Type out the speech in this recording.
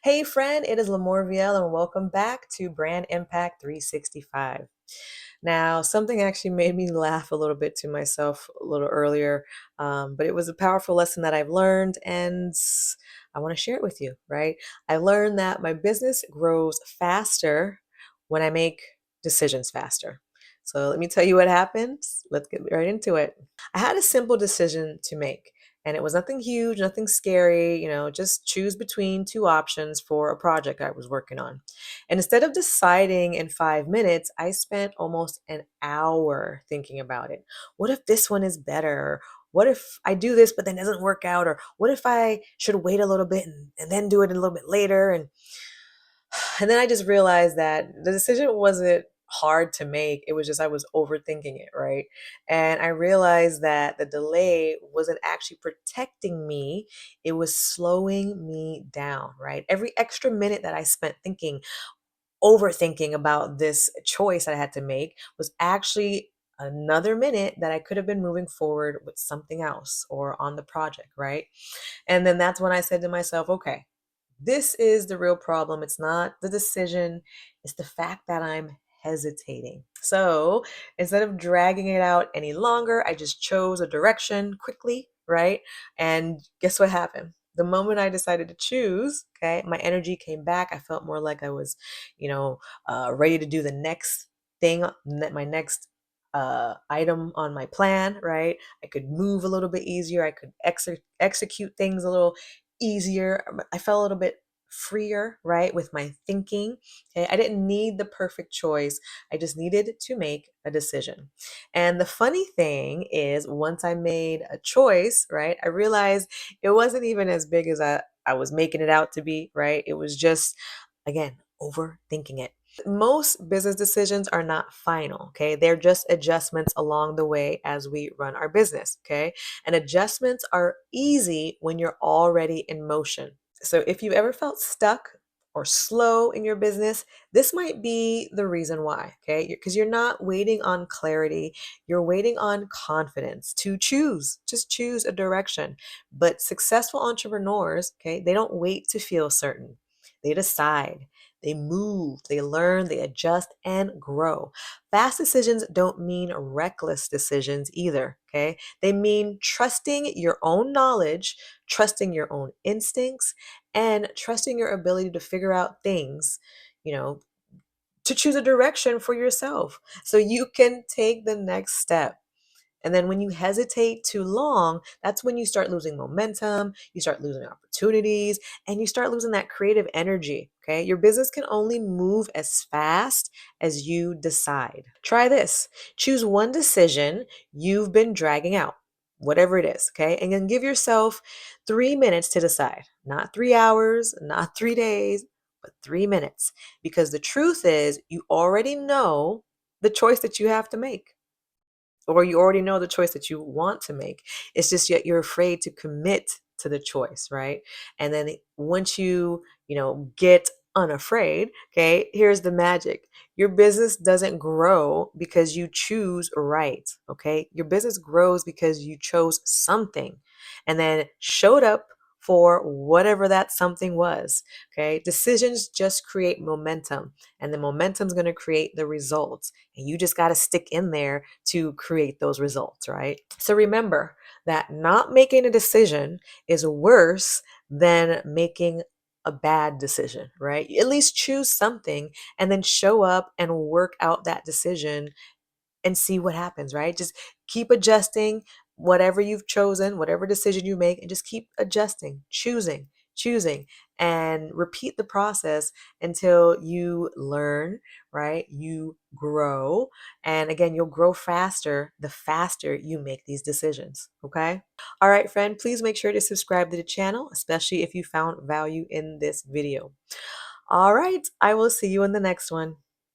Hey friend, it is LaMorvielle and welcome back to Brand Impact 365. Now, something actually made me laugh a little bit to myself a little earlier, but it was a powerful lesson that I've learned and I want to share it with you, right? I learned that my business grows faster when I make decisions faster. So let me tell you what happens. Let's get right into it. I had a simple decision to make. And it was nothing huge, nothing scary, just choose between two options for a project I was working on. And instead of deciding in 5 minutes, I spent almost an hour thinking about it. What if this one is better? What if I do this, but then it doesn't work out? Or what if I should wait a little bit and then do it a little bit later? And then I just realized that the decision wasn't hard to make. It was just I was overthinking it, right? And I realized that the delay wasn't actually protecting me, it was slowing me down, right? Every extra minute that I spent overthinking about this choice I had to make was actually another minute that I could have been moving forward with something else or on the project, right? And then that's when I said to myself, okay, this is the real problem. It's not the decision, it's the fact that I'm hesitating. So instead of dragging it out any longer, I just chose a direction quickly, right? And guess what happened? The moment I decided to choose, okay, my energy came back. I felt more like I was, ready to do the next thing, my next item on my plan, right? I could move a little bit easier. I could execute things a little easier. I felt a little bit freer, right, with my thinking. Okay, I didn't need the perfect choice. I just needed to make a decision. And the funny thing is, once I made a choice, right, I realized it wasn't even as big as I was making it out to be, right? It was just, again, overthinking it. Most business decisions are not final, okay? They're just adjustments along the way as we run our business, okay? And adjustments are easy when you're already in motion. So if you've ever felt stuck or slow in your business, this might be the reason why, okay? Because you're not waiting on clarity, you're waiting on confidence to choose, just choose a direction. But successful entrepreneurs, okay, they don't wait to feel certain. They decide, they move, they learn, they adjust and grow. Fast decisions don't mean reckless decisions either, okay? They mean trusting your own knowledge, trusting your own instincts, and trusting your ability to figure out things, you know, to choose a direction for yourself so you can take the next step. And then when you hesitate too long, that's when you start losing momentum, you start losing opportunities, and you start losing that creative energy. Okay. Your business can only move as fast as you decide. Try this. Choose one decision you've been dragging out, whatever it is. Okay. And then give yourself 3 minutes to decide, not 3 hours, not 3 days, but 3 minutes. Because the truth is, you already know the choice that you have to make, or you already know the choice that you want to make. It's just yet you're afraid to commit to the choice, right? And then once you get unafraid, okay, here's the magic. Your business doesn't grow because you choose right, okay? Your business grows because you chose something and then showed up for whatever that something was, okay? Decisions just create momentum, and the momentum is going to create the results. And you just got to stick in there to create those results, right? So remember that not making a decision is worse than making a bad decision, right? At least choose something and then show up and work out that decision and see what happens, right? Just keep adjusting whatever you've chosen, whatever decision you make, and just keep adjusting, choosing, and repeat the process until you learn, right? You grow. And again, you'll grow faster the faster you make these decisions, okay? All right, friend, please make sure to subscribe to the channel, especially if you found value in this video. All right, I will see you in the next one.